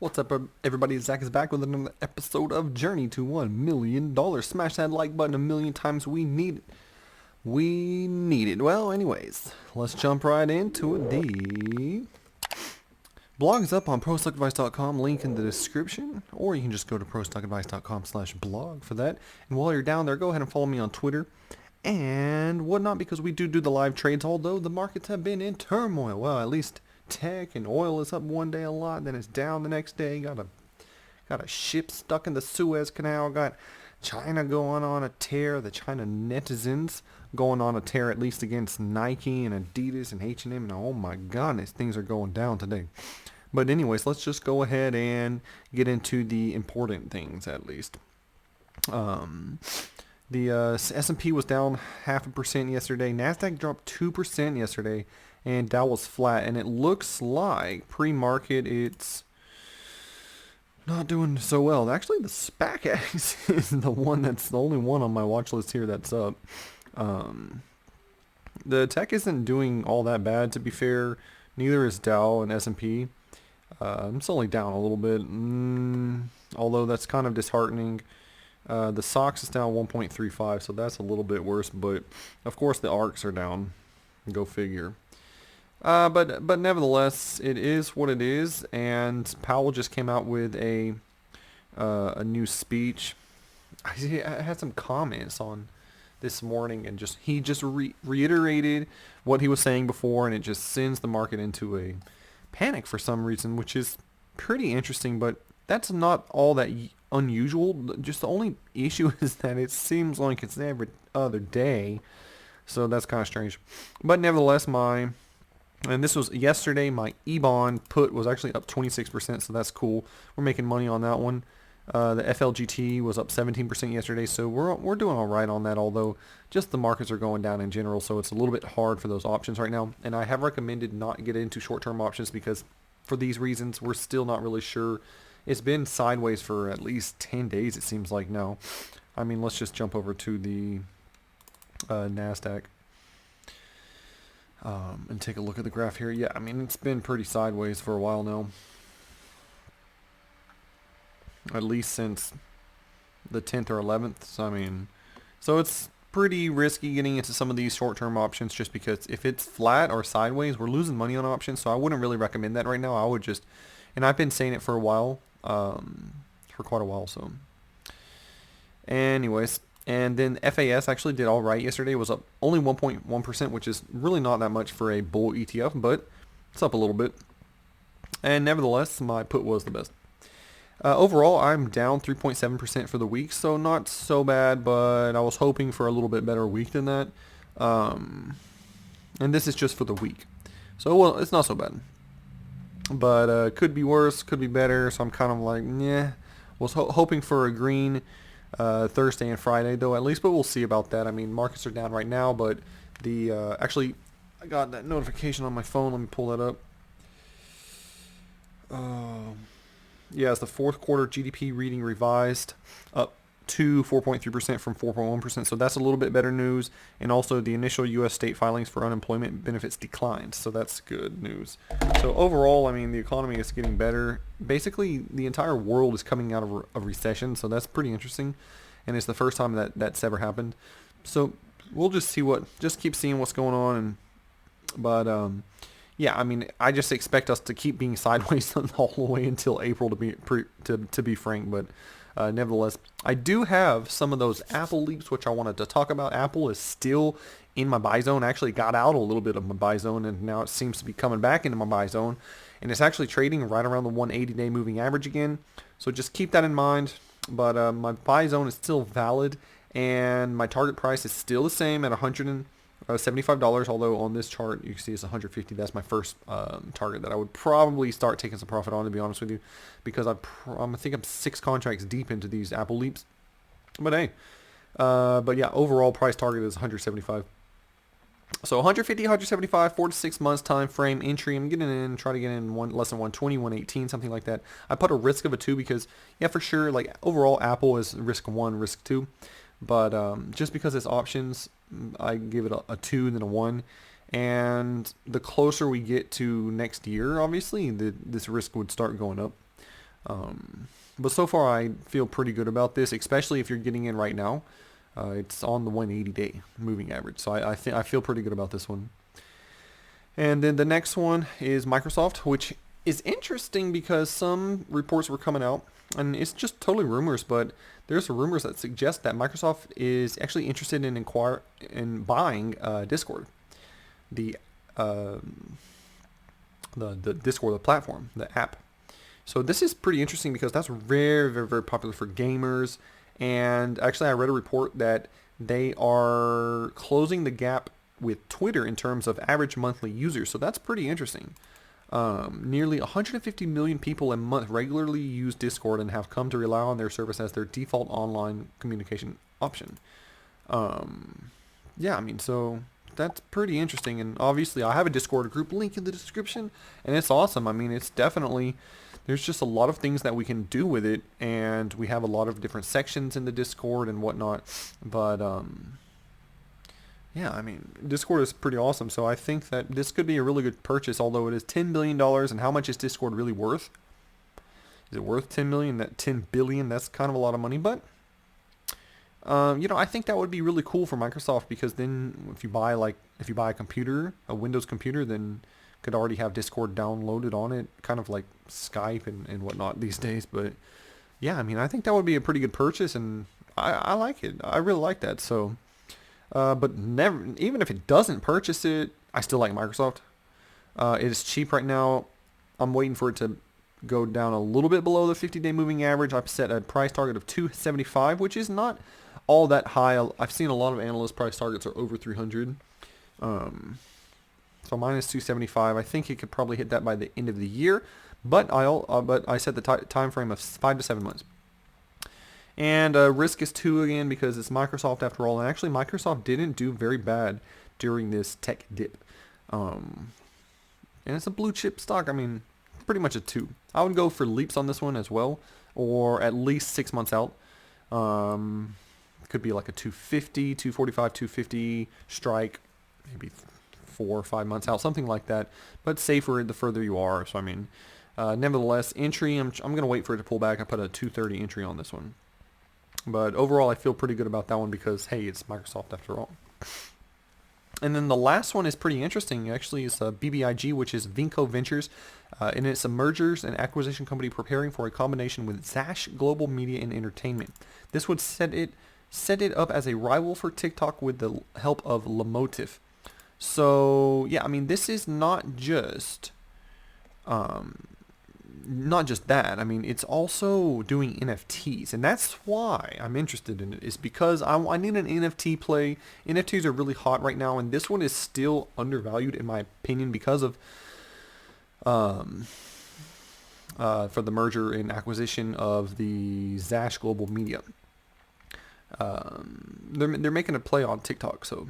What's up, everybody? Zach is back with another episode of Journey to $1 Million. Smash that like button a million times. We need it. We need it. Well, anyways, let's jump right into it. The blog is up on prostockadvice.com, link in the description, or you can just go to prostockadvice.com/blog for that. And while you're down there, go ahead and follow me on Twitter and whatnot, because we do the live trades, although the markets have been in turmoil. Well, at least tech and oil is up one day a lot, then it's down the next day. Got a ship stuck in the Suez Canal. Got China going on a tear. The China netizens going on a tear, at least against Nike and Adidas and H&M. And oh my goodness, things are going down today. But anyways, let's just go ahead and get into the important things at least. The S&P was down 0.5% yesterday. NASDAQ dropped 2% yesterday. And Dow was flat. And it looks like pre-market it's not doing so well. Actually, the SPAC is the only one on my watch list here that's up. The tech isn't doing all that bad, to be fair. Neither is Dow and S&P. It's only down a little bit, although that's kind of disheartening. The SOX is down 1.35, so that's a little bit worse. But of course, the ARCs are down. Go figure. But nevertheless, it is what it is. And Powell just came out with a new speech. I had some comments on this morning, and he just reiterated what he was saying before, and it just sends the market into a panic for some reason, which is pretty interesting. But that's not all that unusual. Just the only issue is that it seems like it's every other day, so that's kind of strange. But nevertheless, and this was yesterday, my E-bond put was actually up 26%, so that's cool. We're making money on that one. The FLGT was up 17% yesterday, so we're doing all right on that, although just the markets are going down in general, so it's a little bit hard for those options right now. And I have recommended not get into short-term options because for these reasons, we're still not really sure. It's been sideways for at least 10 days, it seems like now. I mean, let's just jump over to the NASDAQ. And take a look at the graph here. Yeah, I mean, it's been pretty sideways for a while now. At least since the 10th or 11th. So it's pretty risky getting into some of these short-term options just because if it's flat or sideways, we're losing money on options. So I wouldn't really recommend that right now. I would just, and I've been saying it for a while, for quite a while. So anyways. And then FAS actually did all right yesterday. It was up only 1.1%, which is really not that much for a bull ETF, but it's up a little bit. And nevertheless, my put was the best. Overall, I'm down 3.7% for the week, so not so bad, but I was hoping for a little bit better week than that. And this is just for the week. So, well, it's not so bad. But could be worse, could be better, so I'm kind of like, yeah. Was hoping for a green Thursday and Friday though at least, but we'll see about that. I mean, markets are down right now, but the actually I got that notification on my phone. Let me pull that up. Yeah, it's the fourth quarter GDP reading revised up to 4.3% from 4.1%, so that's a little bit better news. And also the initial U.S. state filings for unemployment benefits declined, so that's good news. So overall, I mean, the economy is getting better. Basically, the entire world is coming out of a recession, so that's pretty interesting, and it's the first time that's ever happened. So we'll just keep seeing what's going on. But yeah, I mean, I just expect us to keep being sideways all the way until April, to be frank. But nevertheless, I do have some of those Apple leaps, which I wanted to talk about. Apple is still in my buy zone. I actually got out a little bit of my buy zone, and now it seems to be coming back into my buy zone. And it's actually trading right around the 180-day moving average again. So just keep that in mind. But my buy zone is still valid, and my target price is still the same at $175, although on this chart you can see it's 150. That's my first target that I would probably start taking some profit on, to be honest with you, because I think I'm 6 contracts deep into these Apple leaps. But hey, but yeah, overall price target is 175. So 150, 175, 4 to 6 months time frame entry. I'm getting in, try to get in less than 120, 118, something like that. I put a risk of a 2 because, yeah, for sure, like overall Apple is risk 1, risk 2. But just because it's options, I give it a 2 than a 1. And the closer we get to next year, obviously, this risk would start going up. But so far, I feel pretty good about this, especially if you're getting in right now. It's on the 180-day moving average, so I feel pretty good about this one. And then the next one is Microsoft, which is interesting because some reports were coming out, and it's just totally rumors, but there's rumors that suggest that Microsoft is actually interested in buying Discord, the uh, the Discord, the platform, the app. So this is pretty interesting because that's very, very, very popular for gamers. And actually, I read a report that they are closing the gap with Twitter in terms of average monthly users. So that's pretty interesting. Nearly 150 million people a month regularly use Discord and have come to rely on their service as their default online communication option. Yeah, I mean, so that's pretty interesting. And obviously, I have a Discord group link in the description, and it's awesome. I mean, it's definitely, there's just a lot of things that we can do with it, and we have a lot of different sections in the Discord and whatnot. But yeah, I mean, Discord is pretty awesome. So I think that this could be a really good purchase, although it is $10 billion. And how much is Discord really worth? Is it worth 10 million? That 10 billion, that's kind of a lot of money. But I think that would be really cool for Microsoft, because then if you buy a computer, a Windows computer, then could already have Discord downloaded on it, kind of like Skype and whatnot these days. But yeah, I mean, I think that would be a pretty good purchase, and I like it. I really like that. So, but never, even if it doesn't purchase it, I still like Microsoft. It is cheap right now. I'm waiting for it to go down a little bit below the 50-day moving average. I've set a price target of 275, which is not all that high. I've seen a lot of analyst price targets are over 300. So mine is 275. I think it could probably hit that by the end of the year, but I set the time frame of 5 to 7 months. And risk is 2 again because it's Microsoft after all. And actually, Microsoft didn't do very bad during this tech dip. And it's a blue chip stock. I mean, pretty much a 2. I would go for leaps on this one as well, or at least 6 months out. Could be like a 250, 245, 250 strike, maybe 4 or 5 months out, something like that. But safer the further you are. So I mean, nevertheless, entry. I'm gonna wait for it to pull back. I put a 230 entry on this one. But overall, I feel pretty good about that one because hey, it's Microsoft after all. And then the last one is pretty interesting. Actually, it's BBIG, which is Vinco Ventures, and it's a mergers and acquisition company preparing for a combination with Zash Global Media and Entertainment. This would set it up as a rival for TikTok with the help of Lemotif. So yeah, I mean, this is not just that. I mean, it's also doing NFTs, and that's why I'm interested in it. Is because I need an NFT play. NFTs are really hot right now, and this one is still undervalued in my opinion because of for the merger and acquisition of the Zash Global Media. They're making a play on TikTok, so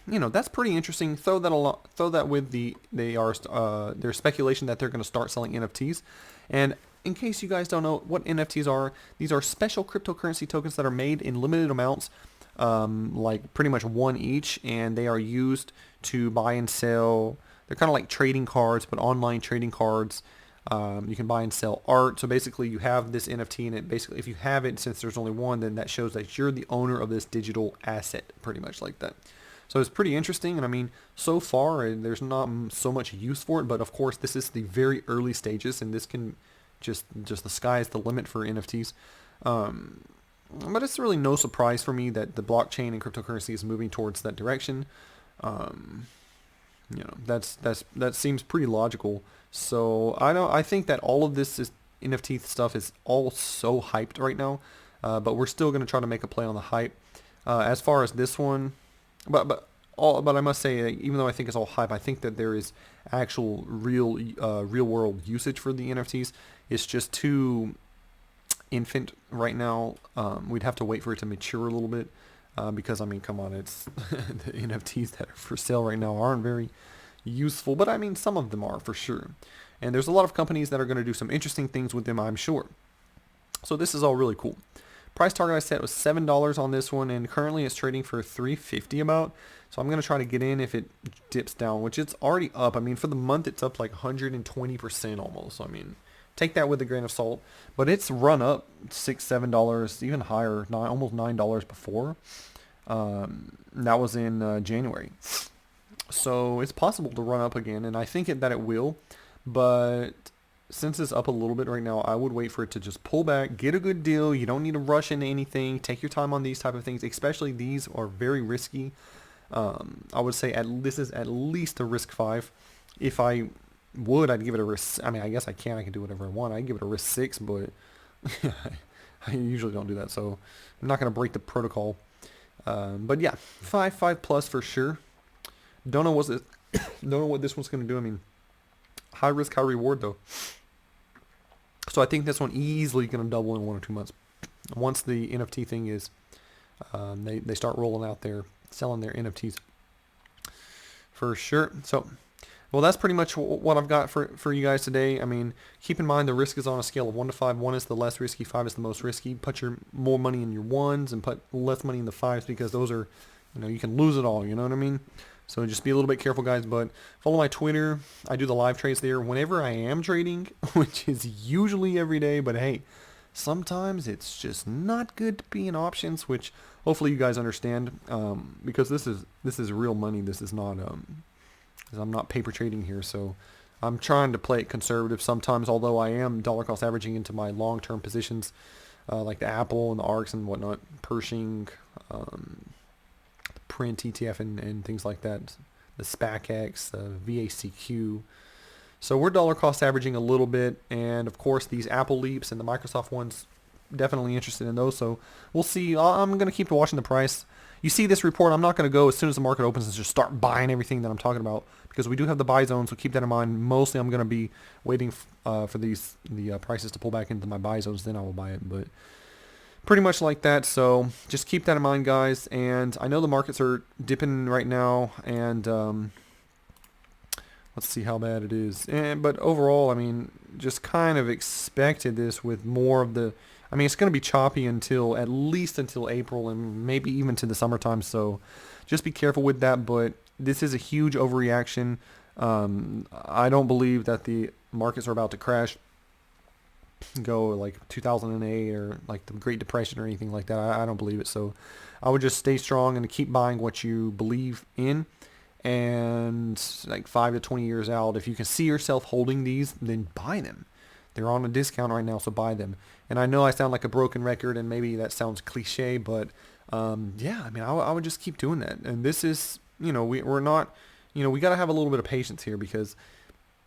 that's pretty interesting. Throw that with there's speculation that they're going to start selling NFTs. And in case you guys don't know what NFTs are, these are special cryptocurrency tokens that are made in limited amounts, like pretty much one each, and they are used to buy and sell. They're kind of like trading cards, but online trading cards. You can buy and sell art. So basically you have this NFT, and it basically, if you have it, since there's only one, then that shows that you're the owner of this digital asset, pretty much like that. So it's pretty interesting, and I mean, so far there's not so much use for it, but of course this is the very early stages, and this can just the sky is the limit for NFTs. But it's really no surprise for me that the blockchain and cryptocurrency is moving towards that direction. That seems pretty logical. So I think that all of this NFT stuff is all so hyped right now, but we're still going to try to make a play on the hype. As far as this one. But I must say, even though I think it's all hype, I think that there is actual real world usage for the NFTs. It's just too infant right now. We'd have to wait for it to mature a little bit, because I mean, come on, it's the NFTs that are for sale right now aren't very useful, but I mean, some of them are for sure. And there's a lot of companies that are going to do some interesting things with them, I'm sure. So this is all really cool. Price target I set was $7 on this one, and currently it's trading for $3.50 about. So I'm going to try to get in if it dips down, which it's already up. I mean, for the month, it's up like 120% almost. So, I mean, take that with a grain of salt. But it's run up $6, $7, even higher, almost $9 before. That was in January. So it's possible to run up again, and I think that it will. But since it's up a little bit right now, I would wait for it to just pull back, get a good deal. You don't need to rush into anything. Take your time on these type of things, especially these are very risky. I would say this is at least a risk 5. If I would, I'd give it a risk. I mean, I guess I can do whatever I want. I'd give it a risk 6, but I usually don't do that, so I'm not going to break the protocol. But yeah, 5 plus for sure. Don't know what this one's going to do. I mean, high risk, high reward though. So I think this one easily going to double in 1 or 2 months. Once the NFT thing is, they start rolling out selling their NFTs for sure. So, well, that's pretty much what I've got for you guys today. I mean, keep in mind the risk is on a scale of 1 to 5. 1 is the less risky, 5 is the most risky. Put your more money in your 1s and put less money in the 5s, because those are, you can lose it all. You know what I mean? So just be a little bit careful, guys. But follow my Twitter. I do the live trades there whenever I am trading, which is usually every day. But hey, sometimes it's just not good to be in options, which hopefully you guys understand, because this is real money. This is not I'm not paper trading here, so I'm trying to play it conservative sometimes. Although I am dollar cost averaging into my long-term positions, like the Apple and the ARKs and whatnot, Pershing, Print ETF and things like that, the SPACX, VACQ. So we're dollar cost averaging a little bit, and of course these Apple leaps and the Microsoft ones, definitely interested in those. So we'll see. I'm going to keep watching the price. You see this report, I'm not going to go as soon as the market opens and just start buying everything that I'm talking about, because we do have the buy zone, so keep that in mind. Mostly I'm going to be waiting for the prices to pull back into my buy zones, then I will buy it. But pretty much like that, so just keep that in mind, guys. And I know the markets are dipping right now, and let's see how bad it is. But overall, I mean, just kind of expected this with more of the... I mean, it's going to be choppy at least until April, and maybe even to the summertime, so just be careful with that. But this is a huge overreaction. I don't believe that the markets are about to crash, go like 2008 or like the Great Depression or anything like that. I don't believe it. So I would just stay strong and keep buying what you believe in. And like 5 to 20 years out, if you can see yourself holding these, then buy them. They're on a discount right now, so buy them. And I know I sound like a broken record, and maybe that sounds cliche, but yeah, I mean, I would just keep doing that. And this is, we're not, we got to have a little bit of patience here, because,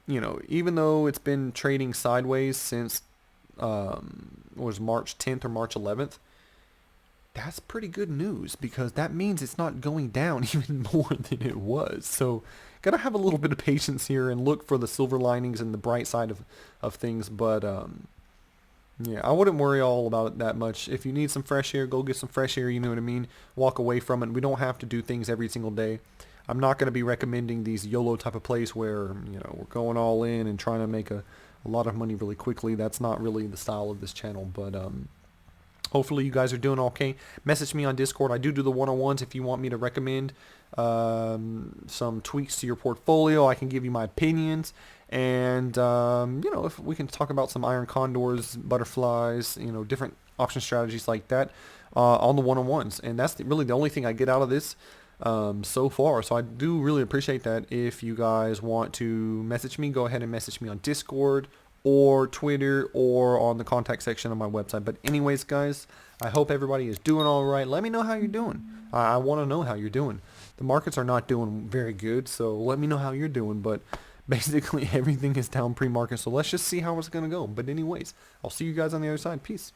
even though it's been trading sideways since was March 10th or March 11th, that's pretty good news, because that means it's not going down even more than it was. So gotta have a little bit of patience here and look for the silver linings and the bright side of things. But yeah, I wouldn't worry all about it that much. If you need some fresh air, go get some fresh air, you know what I mean? Walk away from it. We don't have to do things every single day. I'm not going to be recommending these YOLO type of plays where, we're going all in and trying to make a lot of money really quickly. That's not really the style of this channel. But hopefully you guys are doing okay. Message me on Discord. I do the one-on-ones if you want me to recommend some tweaks to your portfolio. I can give you my opinions. And, if we can talk about some iron condors, butterflies, different option strategies like that on the one-on-ones. And that's really the only thing I get out of this so far. So I do really appreciate that. If you guys want to message me, go ahead and message me on Discord or Twitter or on the contact section of my website. But anyways, guys, I hope everybody is doing all right. Let me know how you're doing. I want to know how you're doing. The markets are not doing very good, so let me know how you're doing. But basically everything is down pre-market, so let's just see how it's going to go. But anyways, I'll see you guys on the other side. Peace.